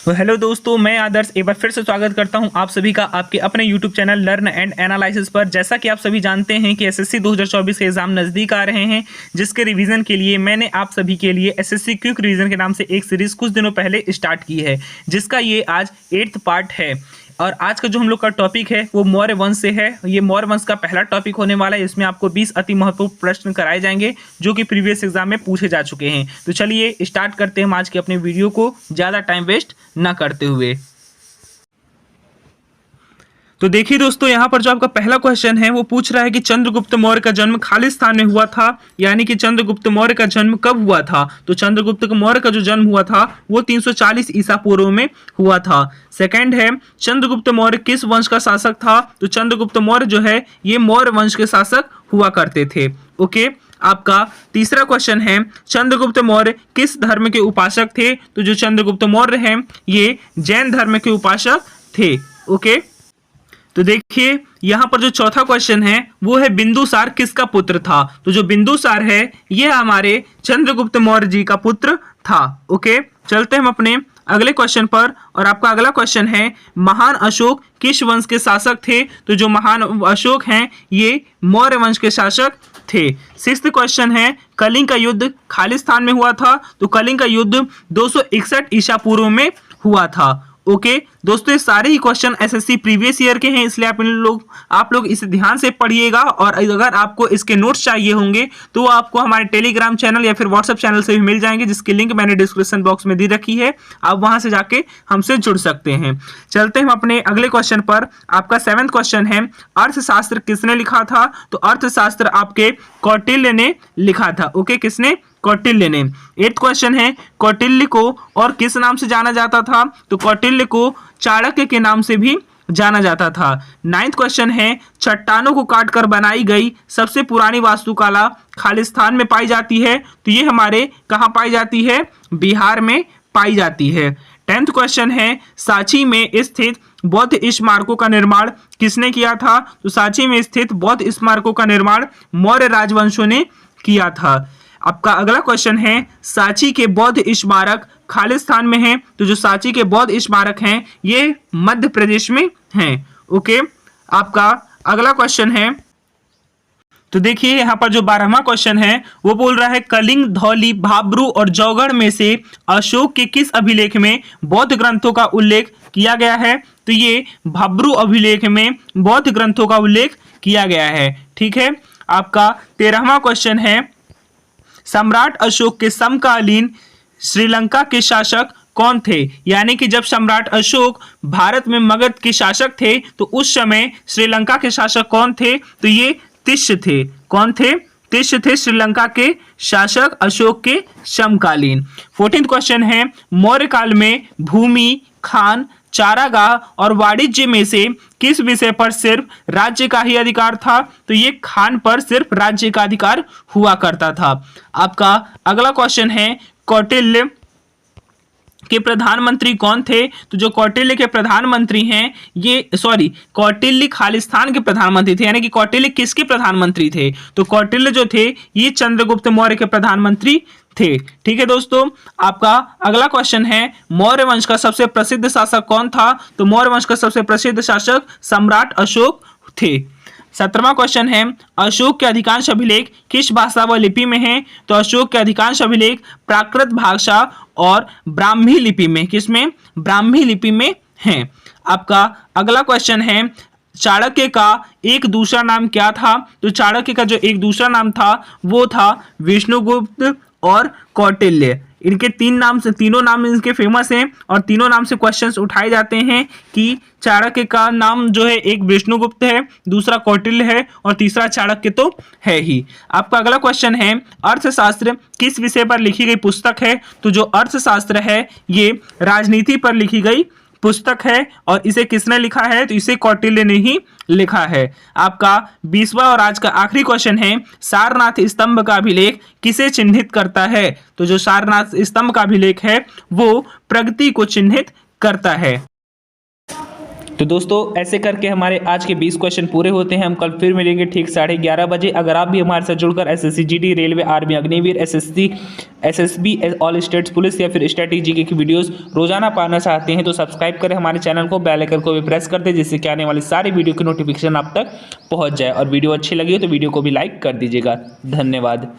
तो हेलो दोस्तों, मैं आदर्श एक बार फिर से स्वागत करता हूं आप सभी का आपके अपने YouTube channel learn and analysis पर। जैसा कि आप सभी जानते हैं कि एसएससी 2024 के एग्जाम नज़दीक आ रहे हैं, जिसके रिवीजन के लिए मैंने आप सभी के लिए एसएससी क्विक रिवीजन के नाम से एक सीरीज कुछ दिनों पहले स्टार्ट की है, जिसका ये आज 8th पार्ट है। और आज का जो हम लोग का टॉपिक है वो मौर्य वंश से है। ये मौर्य वंश का पहला टॉपिक होने वाला है। इसमें आपको 20 अति महत्वपूर्ण प्रश्न कराए जाएंगे जो कि प्रीवियस एग्जाम में पूछे जा चुके हैं। तो चलिए स्टार्ट करते हैं आज के अपने वीडियो को, ज़्यादा टाइम वेस्ट ना करते हुए। तो देखिए दोस्तों, यहाँ पर जो आपका पहला क्वेश्चन है वो पूछ रहा है कि चंद्रगुप्त मौर्य का जन्म खालिस्तान में हुआ था, यानी कि चंद्रगुप्त मौर्य का जन्म कब हुआ था। तो चंद्रगुप्त मौर्य का जो जन्म हुआ था वो 340 ईसा पूर्व में हुआ था। सेकंड है, चंद्रगुप्त मौर्य किस वंश का शासक था। तो चंद्रगुप्त मौर्य जो है ये मौर्य वंश के शासक हुआ करते थे। ओके, आपका तीसरा क्वेश्चन है, चंद्रगुप्त मौर्य किस धर्म के उपासक थे। तो जो चंद्रगुप्त मौर्य हैं ये जैन धर्म के उपासक थे। ओके, तो देखिए यहाँ पर जो चौथा क्वेश्चन है वो है बिंदुसार किसका पुत्र था। तो जो बिंदुसार है ये हमारे चंद्रगुप्त मौर्य जी का पुत्र था। ओके, चलते हैं हम अपने अगले क्वेश्चन पर। और आपका अगला क्वेश्चन है, महान अशोक किस वंश के शासक थे। तो जो महान अशोक हैं ये मौर्य वंश के शासक थे। सिक्स्थ क्वेश्चन है, कलिंग का युद्ध खालिस्तान में हुआ था। तो कलिंग का युद्ध 261 ईसा पूर्व में हुआ था। ओके दोस्तों, ये सारे ही क्वेश्चन एसएससी प्रीवियस ईयर के हैं, इसलिए आप लोग इसे ध्यान से पढ़िएगा। और अगर आपको इसके नोट्स चाहिए होंगे तो वो आपको हमारे टेलीग्राम चैनल या फिर व्हाट्सएप चैनल से भी मिल जाएंगे, जिसकी लिंक मैंने डिस्क्रिप्शन बॉक्स में दी रखी है। आप वहां से जाके हमसे जुड़ सकते हैं। चलते हैं हम अपने अगले क्वेश्चन पर। आपका 7th क्वेश्चन है, अर्थशास्त्र किसने लिखा था। तो अर्थशास्त्र आपके कौटिल्य ने लिखा था। ओके, किसने? कौटिल्य ने। 8th क्वेश्चन है, कौटिल्य को और किस नाम से जाना जाता था। तो कौटिल्य को चाणक्य के नाम से भी जाना जाता था। 9th क्वेश्चन है, चट्टानों को काटकर बनाई गई सबसे पुरानी वास्तुकला खालिस्तान में पाई जाती है। तो ये हमारे कहाँ पाई जाती है? बिहार में पाई जाती है। 10th क्वेश्चन है, सांची में स्थित बौद्ध स्मारकों का निर्माण किसने किया था। तो सांची में स्थित बौद्ध स्मारकों का निर्माण मौर्य राजवंशों ने किया था। आपका अगला क्वेश्चन है, सांची के बौद्ध स्मारक खालिस्तान में हैं। तो जो सांची के बौद्ध स्मारक हैं ये मध्य प्रदेश में हैं। ओके, आपका अगला क्वेश्चन है, तो देखिए यहाँ पर जो 12वां क्वेश्चन है वो बोल रहा है, कलिंग, धौली, भाब्रू और जौगढ़ में से अशोक के किस अभिलेख में बौद्ध ग्रंथों का उल्लेख किया गया है। तो ये भाब्रू अभिलेख में बौद्ध ग्रंथों का उल्लेख किया गया है। ठीक है, आपका 13वां क्वेश्चन है, सम्राट अशोक के समकालीन श्रीलंका के शासक कौन थे। यानी कि जब सम्राट अशोक भारत में मगध के शासक थे तो उस समय श्रीलंका के शासक कौन थे। तो ये तिष्य थे। कौन थे? तिष्य थे श्रीलंका के शासक अशोक के समकालीन। 14th क्वेश्चन है, मौर्य काल में भूमि, खान, चारागाह और वाणिज्य में से किस विषय पर सिर्फ राज्य का ही अधिकार था। तो ये खान पर सिर्फ राज्य का अधिकार हुआ करता था। आपका अगला क्वेश्चन है, कौटिल्य के प्रधानमंत्री कौन थे। तो जो कौटिल्य के प्रधानमंत्री हैं कौटिल्य खालिस्तान के प्रधानमंत्री थे। यानी कि कौटिल्य किसके प्रधानमंत्री थे। तो कौटिल्य जो थे ये चंद्रगुप्त मौर्य के प्रधानमंत्री थे। ठीक है दोस्तों, आपका अगला क्वेश्चन है, मौर्य वंश का सबसे प्रसिद्ध शासक कौन था। तो मौर्य वंश का सबसे प्रसिद्ध शासक सम्राट अशोक थे। 17वां क्वेश्चन है, अशोक के अधिकांश अभिलेख किस भाषा व लिपि में हैं। तो अशोक के अधिकांश अभिलेख प्राकृत भाषा और ब्राह्मी लिपि में, किसमें? ब्राह्मी लिपि में हैं। आपका अगला क्वेश्चन है, चाणक्य का एक दूसरा नाम क्या था। तो चाणक्य का जो एक दूसरा नाम था वो था विष्णुगुप्त और कौटिल्य। इनके तीनों नाम इनके फेमस हैं और तीनों नाम से क्वेश्चंस उठाए जाते हैं कि चाणक्य का नाम जो है एक विष्णुगुप्त है, दूसरा कौटिल्य है और तीसरा चाणक्य तो है ही। आपका अगला क्वेश्चन है, अर्थशास्त्र किस विषय पर लिखी गई पुस्तक है। तो जो अर्थशास्त्र है ये राजनीति पर लिखी गई पुस्तक है और इसे किसने लिखा है। तो इसे कौटिल्य ने ही लिखा है। आपका 20वां और आज का आखिरी क्वेश्चन है, सारनाथ स्तंभ का अभिलेख किसे चिन्हित करता है। तो जो सारनाथ स्तंभ का अभिलेख है वो प्रगति को चिन्हित करता है। तो दोस्तों ऐसे करके हमारे आज के 20 क्वेश्चन पूरे होते हैं। हम कल फिर मिलेंगे ठीक 11:30 बजे। अगर आप भी हमारे साथ जुड़कर SSC GD, railway, army, Agniveer, SSC, SSB, all states police या फिर स्ट्रेटेजी जीके की वीडियोस रोजाना पाना चाहते हैं तो सब्सक्राइब करें हमारे चैनल को, बेल आइकन को भी प्रेस कर दें जिससे कि आने वाली सारी वीडियो की नोटिफिकेशन आप तक पहुंच जाए। और वीडियो अच्छी लगी हो तो वीडियो को भी लाइक कर दीजिएगा। धन्यवाद।